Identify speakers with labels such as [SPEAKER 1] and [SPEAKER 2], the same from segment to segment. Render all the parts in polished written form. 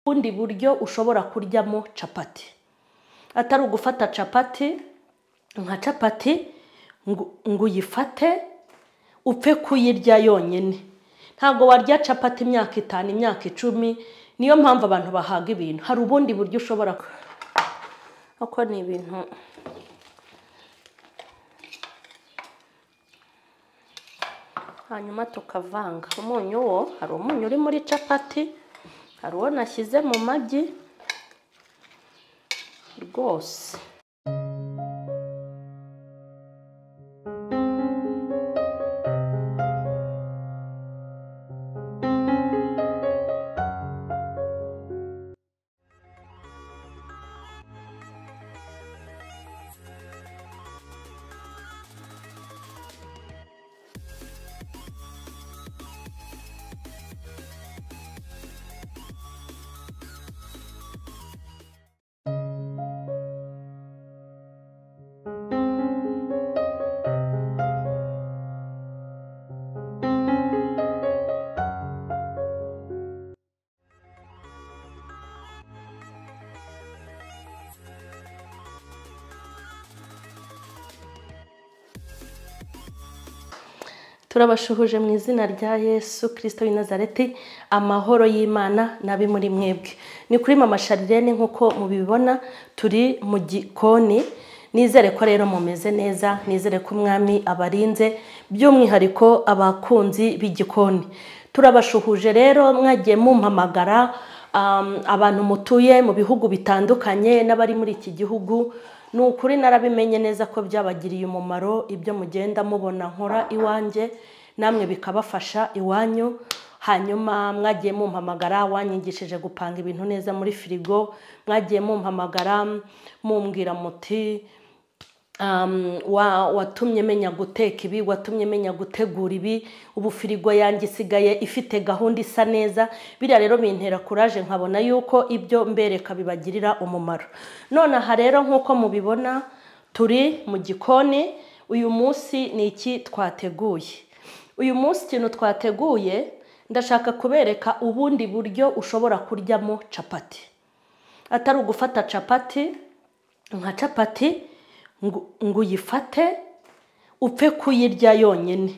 [SPEAKER 1] ubundi buryo ushobora kuryamo capati. Atari ugufata capati nka capati ngo uyifate upfe kuyirya yonyine. Ntabwo warya capati imyaka 5 imyaka 10. Niyo mpamvu abantu bahaga ibintu. Hari ubundi buryo ushobora uko ni ibintu hanyuma tukavanga. Umunyu wo hari umunyu uri muri capati, hari uwo nashyize mu magi rwose. Turabashuhuje mu izina rya Yesu Kristo w'i Nazareti. Amahoro y'Imana nabi muri mwebwe. Ni kuri mama Sharirene nkuko mubibona turi mu gikoni. Nizere ko rero mumeze neza, nizere ko umwami abarinze, by'umwihariko abakunzi b'igikoni. Turabashuhuje rero mwagiye mumpamagara, abantu mutuye mu bihugu bitandukanye n'abari muri iki gihugu. Nukuri narabimenye neza ko byabagiriye umumaro ibyo mugenda mubona nkora iwanjye, namwe bikabafasha iwanyu. Hanyuma mwagiye mumpamagara wanyigishije gupanga ibintu neza muri firigo, mwagiye mumpamagara mumbwira muti watumye menya guteka ibi, watumye menya gutegura ibi, ubu firigo yanjye isigaye ifite gahunda isa neza. Biriya rero bintera courage nkabona yuko ibyo mbereka bibagirira umumaro. None aha rero nkuko mubibona turi mu gikoni. Uyu munsi ni iki twateguye? Uyu munsi ikintu twateguye, ndashaka kubereka ubundi buryo ushobora kuryamo capati. Atari ugufata capati nka capati ngo uyifate upfe kuyirya yonyine.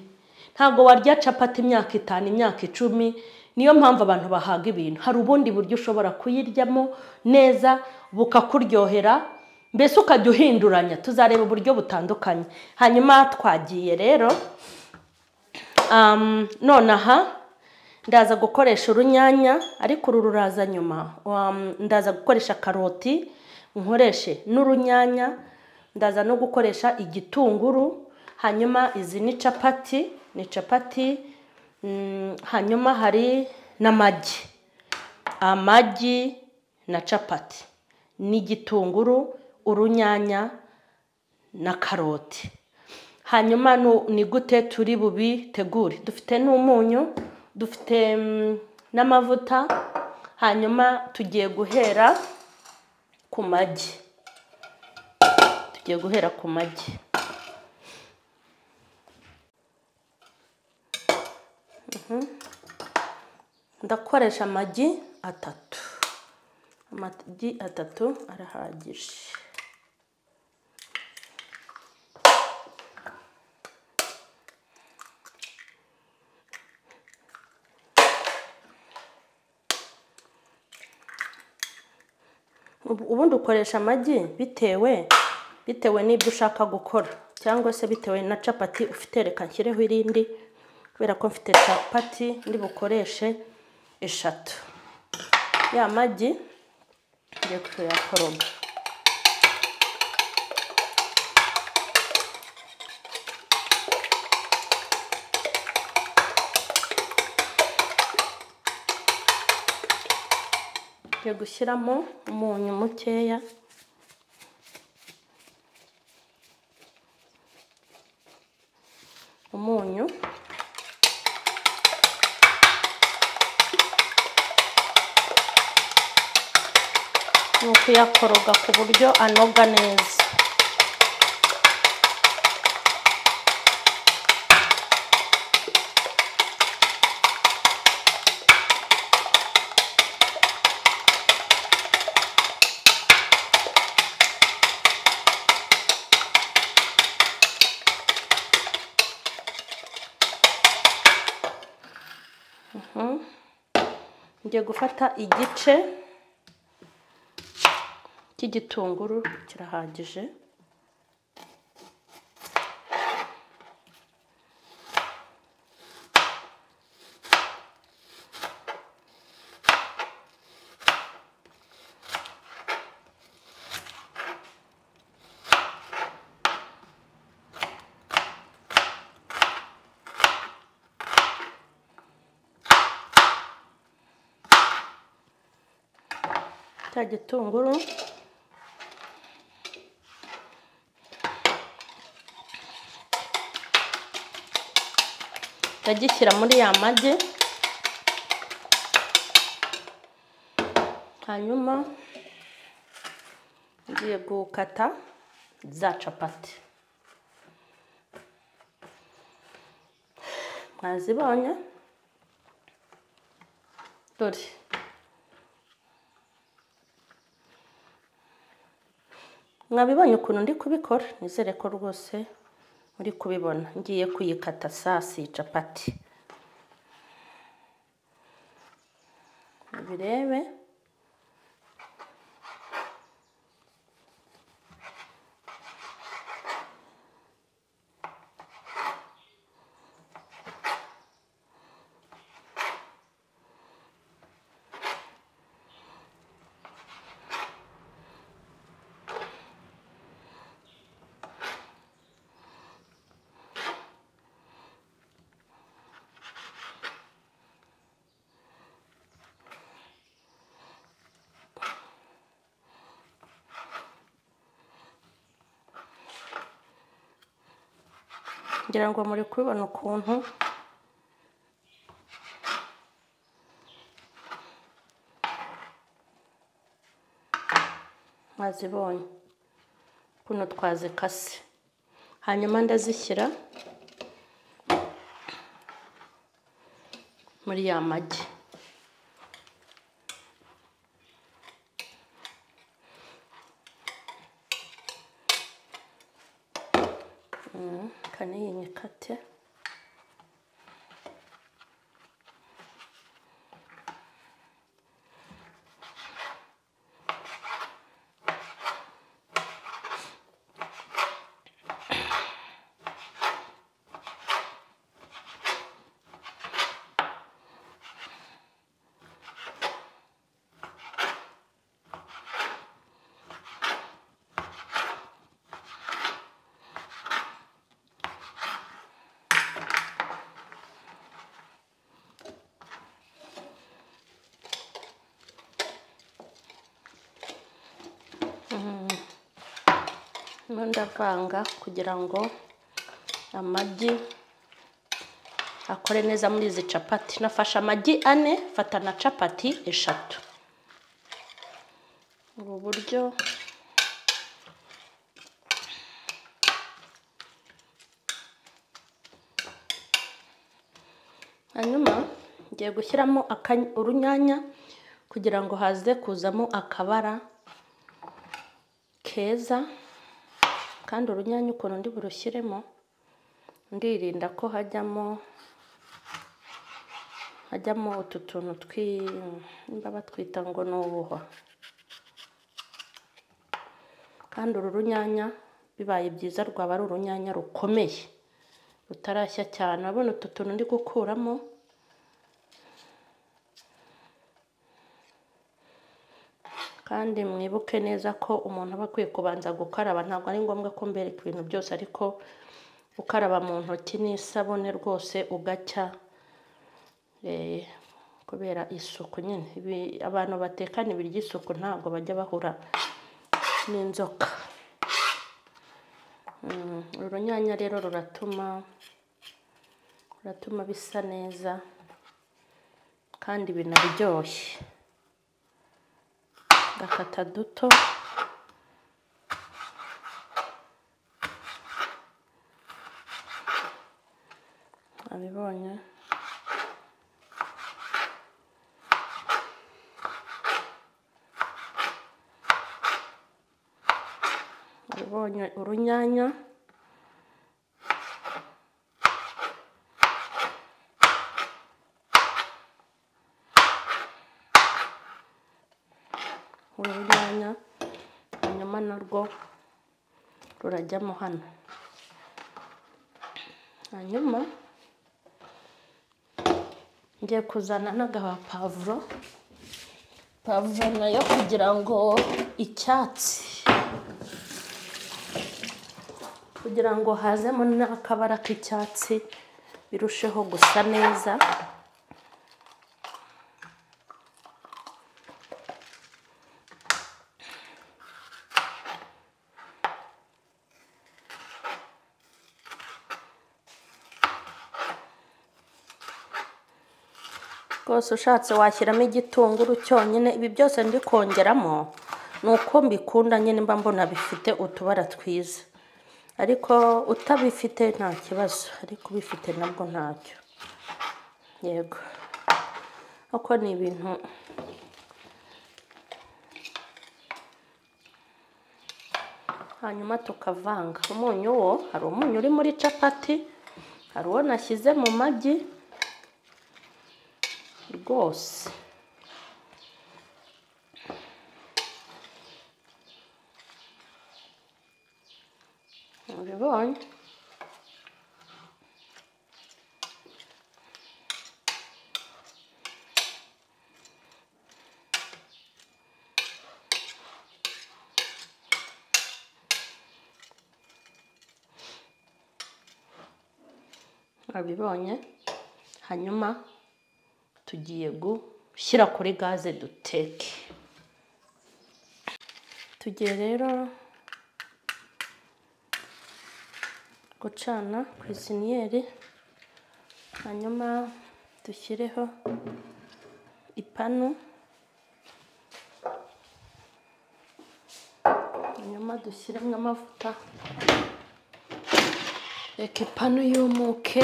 [SPEAKER 1] Ntabwo warya capati imyaka 5 imyaka 10. Niyo mpamvu abantu bahaga ibintu. Hari ubundi buryo ushobora kuyiryamo neza bukakuryohera, mbese ukajya uhinduranya. Tuzareba uburyo butandukanye. Hanyuma twagiye rero nonaha ndaza gukoresha urunyanya, ariko uru ruraza nyuma. Ndaza gukoresha karoti, nkoreshe n'urunyanya, ndaza no gukoresha igitunguru. Hanyuma izi ni capati, hanyuma hari namagi, amagi na capati n'igitunguru, urunyanya na karoti. Hanyuma ni gute turi bubitegure? Dufite n'umunyu, dufite n'amavuta. Hanyuma tugiye guhera ku magi. Ndakoresha amagi 3. Amagi 3 arahagije. Ubundi ukoresha amagi bitewe n'ibyo ushaka gukora, cyangwa se bitewe na capati ufite. Reka nshyireho irindi kubera ko mfite capati ndi bukoreshe 3. Ya magi ngiye kuyakoroga. Ngiye gushyiramo umunyu mukeya. Umunyu ni ukuyakoroga ku buryo anoga neza. ngiye gufata igice cy'igitunguru kirahagije. Cya gitunguru ndagishyira muri ya magi, hanyuma ngiye gukata za capati. Mwazibonye? Dore mwabibonye ukuntu ndi kubikora, nizere ko rwose muri kubibona. Ngiye kuyikata sasi capati, birebe. Ngira ngo muri kubibona ukuntu mwazibonye, ukuntu twazikase. Hanyuma ndazishyira muri ya magi. Kaniye nyikate. Ndavanga kugira ngo amagi akore neza muri izi capati. Nafashe amagi 4, fata na capati 3. Ubu buryo hanyuma ngiye gushyiramo urunyanya kugira ngo haze kuzamo akabara keza. Kandi urunyanya ukuntu ndi burushyiremo, ndirinda ko hajyamo utu tuntu nimba batwita ngo ni ubuhwa. Kandi uru runyanya bibaye byiza rwaba ari urunyanya rukomeye rutarashya cyane. Urabona utu tuntu ndi gukuramo. Kandi mwibuke neza ko umuntu aba akwiye kubanza gukaraba. Ntabwo ari ngombwa ko mbereka ibintu byose, ariko ukaraba mu ntoki n'isabune rwose ugacya, kubera isuku nyine. Abantu batekana ibiryo isuku ntabwo bajya bahura n'inzoka. Uru runyanya rero ruratuma bisa neza kandi binaryoshye. Gakata duto. Abibonye? Abibonye urunyanya? urunyanya, hanyuma narwo rurajyamo hano. Hanyuma ngiye kuzana n'agapavuro, pavuro nayo kugira ngo icyatsi, kugira ngo hazemo n'akabara k'icyatsi birusheho gusa neza. Rwose ushatse washyiramo igitunguru cyonyine, ibi byose ndi kongeramo ni uko mbikunda nyine, mba mbona bifite utubara twiza, ariko utabifite nta kibazo, ariko ubifite nabwo ntacyo. Yego, uko ni ibintu hanyuma tukavanga. Umunyu wo, hari umunyu uri muri capati, hari uwo nashyize mu magi rwose. Urabibonye? Urabibonye? Hanyuma tugiye gushyira kuri gaze duteke. Tugiye rero gucana ku isiniyeri, hanyuma dushyireho ipanu, hanyuma dushyiremo amavuta, reka ipanu yumuke.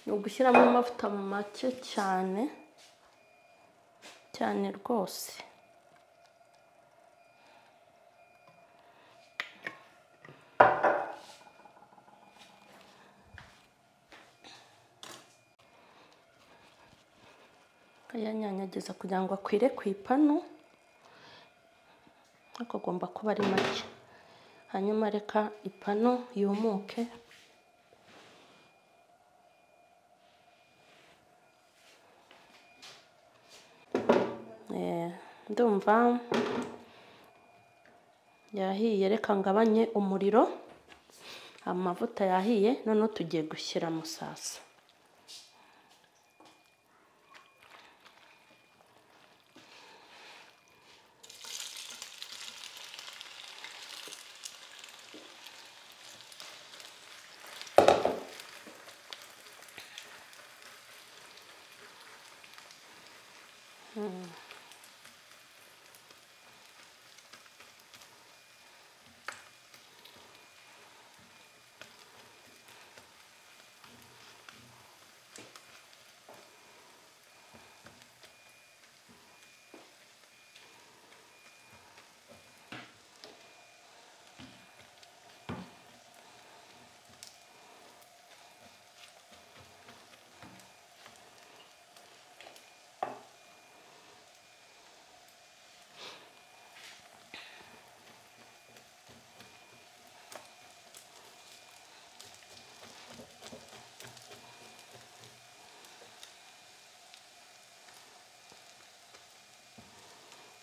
[SPEAKER 1] Ni ugushyiramo amavuta mu make cyane cyane rwose. Ayanyanyagiza kugira ngo akwire ku ipanu, ariko agomba kuba ari make. Hanyuma reka ipanu yumuke. Ndumva yahiye, reka ngabanye umuriro. Amavuta yahiye, noneho tugiye gushyira mu sasa.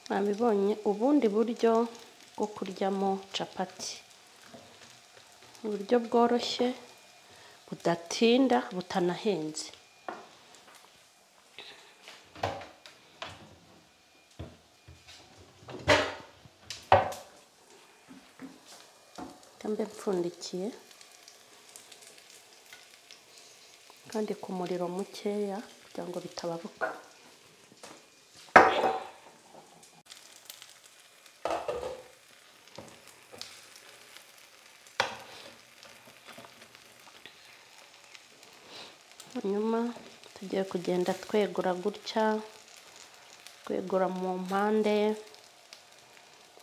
[SPEAKER 1] Mwabibonye ubundi buryo bwo kuryamo capati, uburyo bworoshye budatinda butanahenze. Kambe mpfundikiye kandi ku muriro mukeya kugira ngo bitababuka. Hanyuma tugiye kugenda twegura gutya, twegura mu mpande,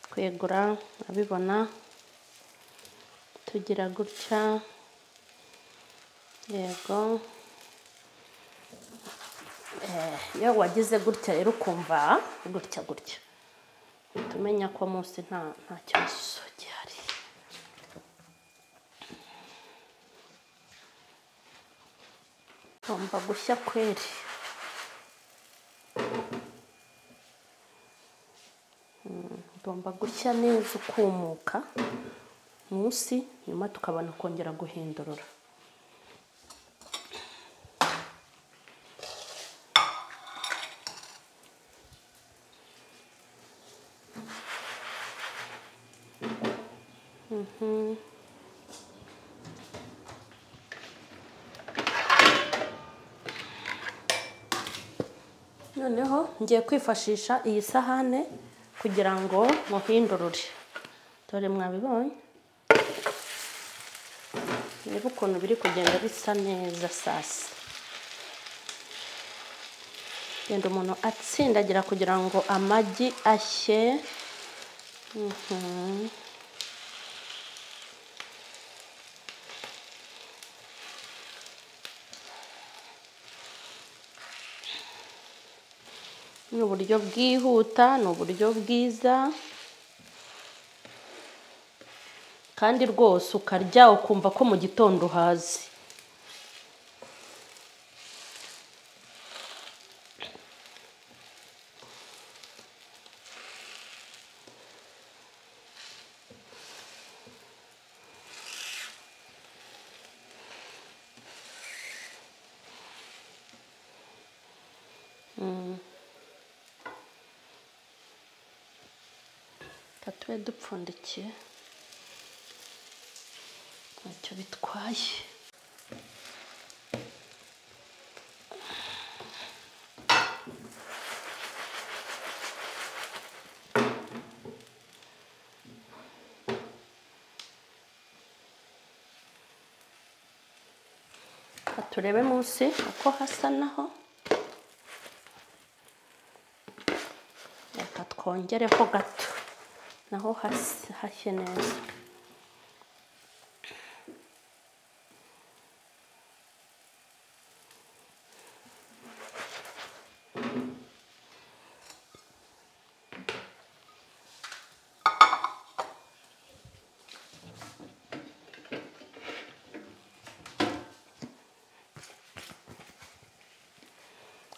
[SPEAKER 1] twegura, abibona tugira gutya, yego. Iyo wagize gutya rero ukumva gutya tumenya ko munsi nta kibazo gihari. Ugomba gushya kweri. Ugomba gushya neza ukumuka munsi, nyuma tukabona kongera guhindurura. Noneho ngiye kwifashisha iyi sahane kugira ngo muhindurure. Dore mwabibonye, niba ukuntu biri kugenda bisa neza. Sasa genda umuntu atsindagira kugira ngo amagi ashye. Ni uburyo bwihuta, ni uburyo bwiza, kandi rwose ukarya ukumva ko mu gitondo uhaze. Tube dupfundikiye ntacyo bitwaye. Turebe munsi uko hasa naho. Reka twongereho gato naho hashye neza.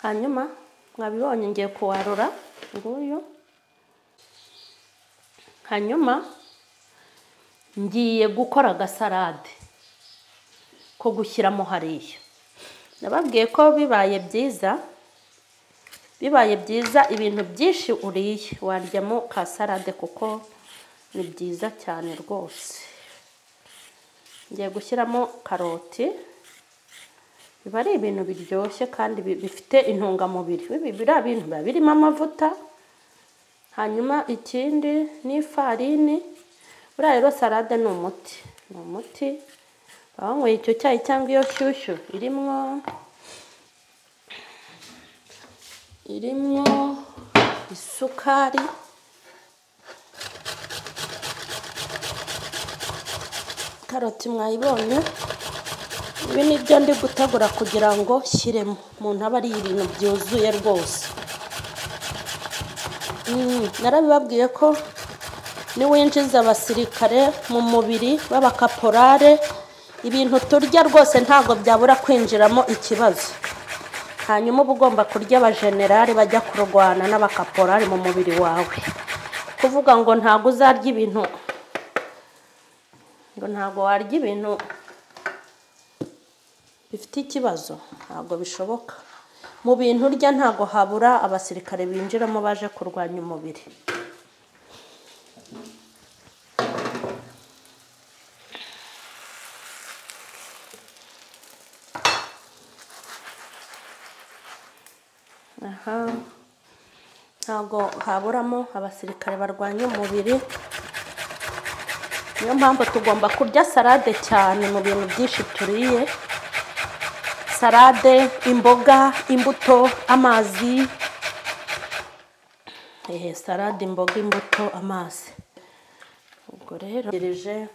[SPEAKER 1] Hanyuma mwabibonye ngiye kuwarura nguyu. Hanyuma ngiye gukora agasalade ko gushyiramo hariya. Nababwiye ko bibaye byiza ibintu byinshi uriye waryamo ka salade kuko ni byiza cyane rwose. Ngiye gushyiramo karoti. Biba ari ibintu biryoshye kandi bifite intungamubiri. Biriya bintu biba birimo amavuta. Hanyuma ikindi ni ifarini. Buriya rero salade ni umuti. Banyweye icyo cyayi cyangwa iyo shyushyu irimo isukari. Karoti mwayibonye. Ibi ni byo ndi gutegura kugira ngo shyiremo. Umuntu aba ari ibintu byuzuye rwose. Narabibabwiye ko niwinjiza abasirikare mu mubiri b'abakaporare, ibintu turya rwose ntabwo byabura kwinjiramo ikibazo. Hanyuma uba ugomba kurya abajenerali bajya kurwana n'abakaporari mu mubiri wawe. Kuvuga ngo ntabwo uzarya ibintu, ngo ntabwo warya ibintu bifite ikibazo, ntabwo bishoboka. Mu bintu urya ntabwo habura abasirikare binjiramo baje kurwanya umubiri. Ntabwo haburamo abasirikare barwanya umubiri. Niyo mpamvu tugomba kurya salade cyane mu bintu byinshi turiye. Salade, imboga, imbuto, amazi. Salade, imboga, imbuto, amazi. Ubwo rero ngereje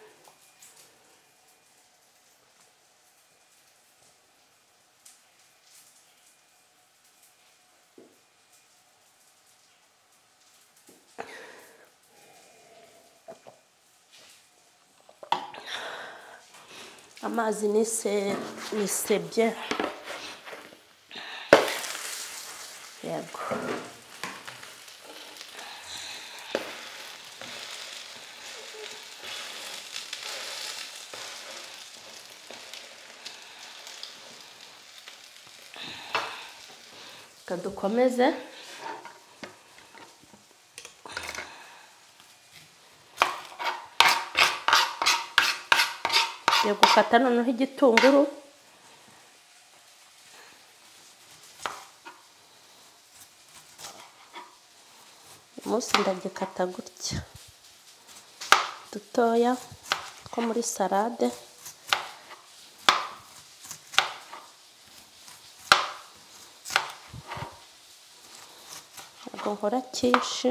[SPEAKER 1] amazi nisebye yego. Dukomeze ngiye gukata noneho igitunguru umunsi ndagikata gutya dutoya ko muri salade nkora cyinshi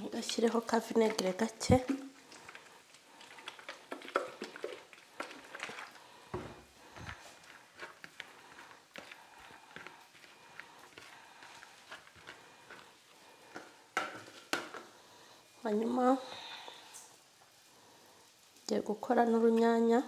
[SPEAKER 1] ndashyireho ka vinegere gake hanyuma ngiye gukora n'urunyanya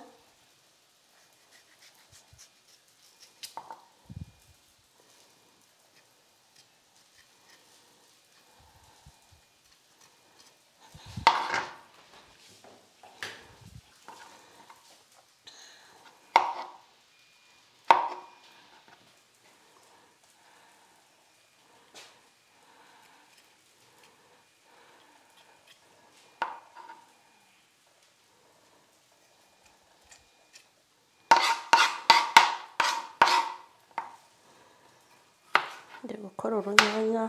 [SPEAKER 1] ndi gukora urunyanya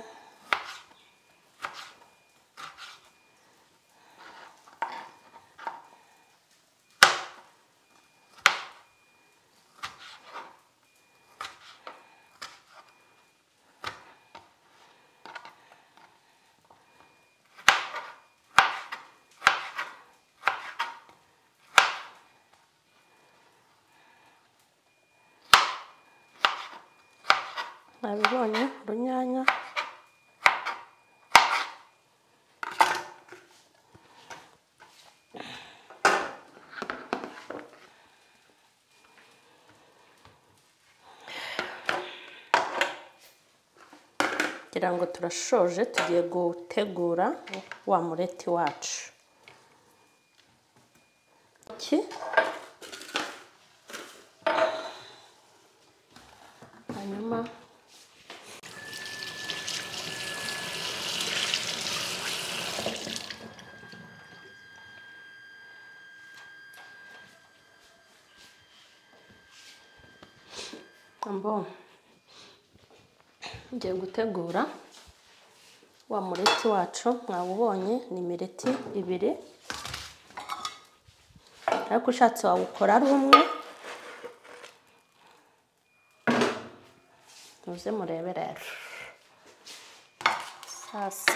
[SPEAKER 1] nabibonye urunyanya kugira ngo turashoje tugiye gutegura wa mureti wacu hanyuma ngiye gutegura wa mureti wacu mwawubonye ni imireti ibiri ariko ushatse wawukora ari umwe muze murebe rero sasa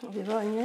[SPEAKER 1] wabibonye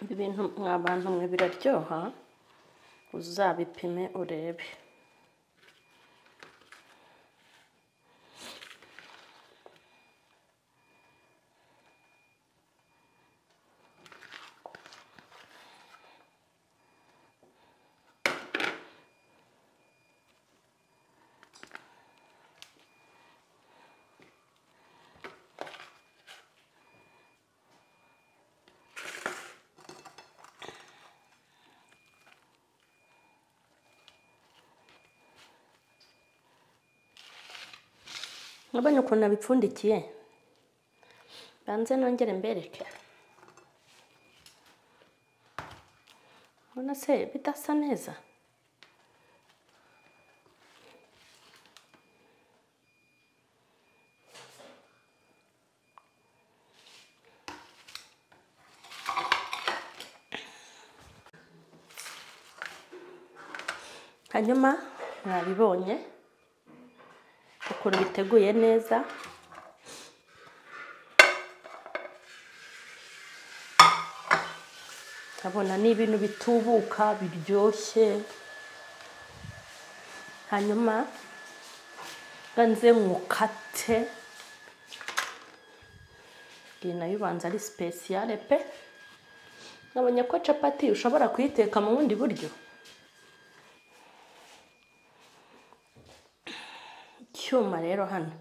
[SPEAKER 1] ibi bintu mwabantu mwe biraryoha, uzabipime urebe. Nabonye ukuntu nabipfundikiye, banze nongere mbereke. Ubona se bidasa neza? Hanyuma mwabibonye ukuntu biteguye neza. Abona ni ibintu bitubuka biryoshye. Hanyuma ganze mukate, iyi nayo ubanza ari special pe. Nabonye ko capati ushobora kuyiteka mu bundi buryo. Icyuma rero hano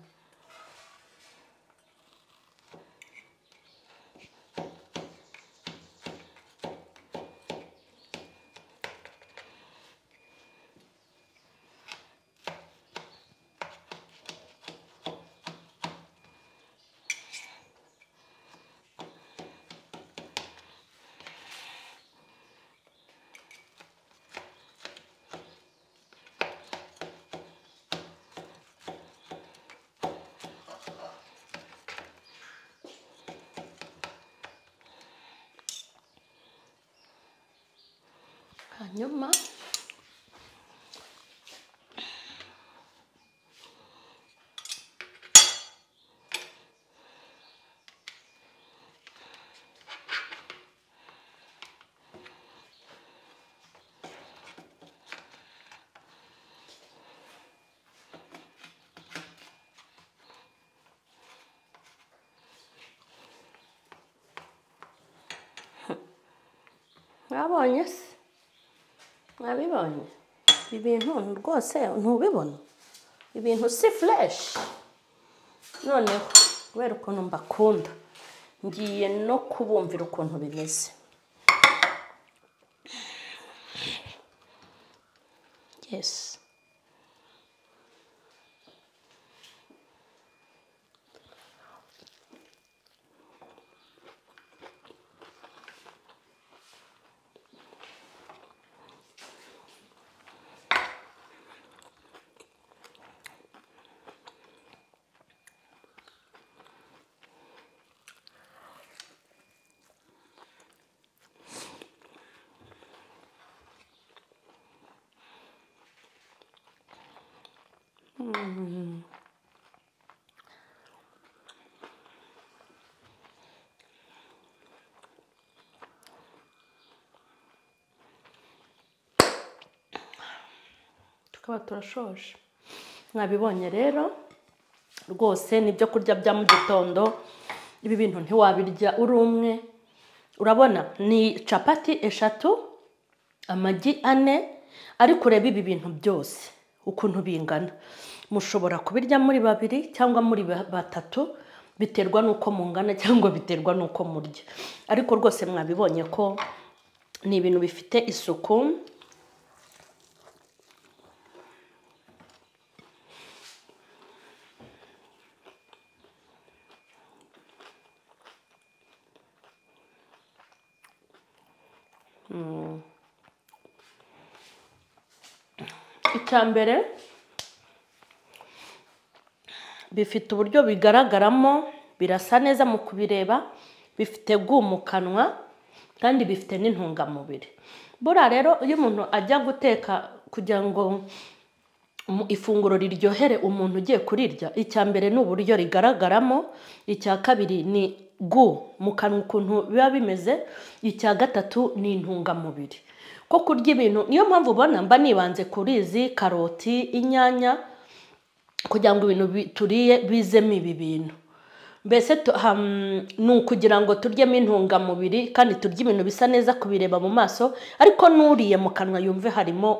[SPEAKER 1] hanyuma mwabonye se? Mwabibonye? Ibintu rwose ntubibona? Ibintu si fresh. Noneho kubera ukuntu mbakunda, ngiye no kubumvira ukuntu bimeze. Yes. Tukaba turashoje. Mwabibonye rero rwose nibyo kurya bya mu gitondo. Ibi bintu ntiwabirya uri umwe. Urabona ni capati 3, amagi 4, ariko ureba ibi bintu byose ukuntu bingana. Mushobora kubirya muri 2 cyangwa muri 3, biterwa nuko mungana cyangwa biterwa nuko murya. Ariko rwose mwabibonye ko ni ibintu bifite isuku. Icyambere bifite uburyo bigaragaramo, birasa neza mu kubireba, bifite mu kanwa kandi bifite n'intungamubiri. Bura rero iyo umuntu ajya guteka kugira ngo ifunguro riryohere umuntu ugiye kurirya. Icya mbere ni uburyo rigaragaramo, icya kabiri ni mu kanwa ukuntu biba bimeze, icya gatatu ni intungamubiri. Ko kurya ibintu, niyo mpamvu ubona mba nibanze kuri izi karoti, inyanya, kugira ngo ibintu turiye bizemo ibi bintu. Mbese ni ukugira ngo turyemo intungamubiri kandi turye ibintu bisa neza kubireba mu maso, ariko n'uriye mu kanwa yumve harimo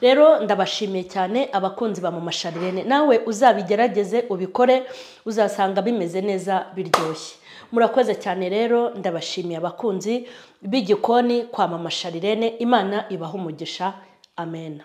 [SPEAKER 1] Rero ndabashimiye cyane abakunzi ba Mama Charlene, nawe uzabigerageze ubikore, uzasanga bimeze neza biryoshye. Murakoze cyane rero, ndabashimiye abakunzi b'igikoni kwa Mama Charlene. Imana ibahe umugisha. Amen.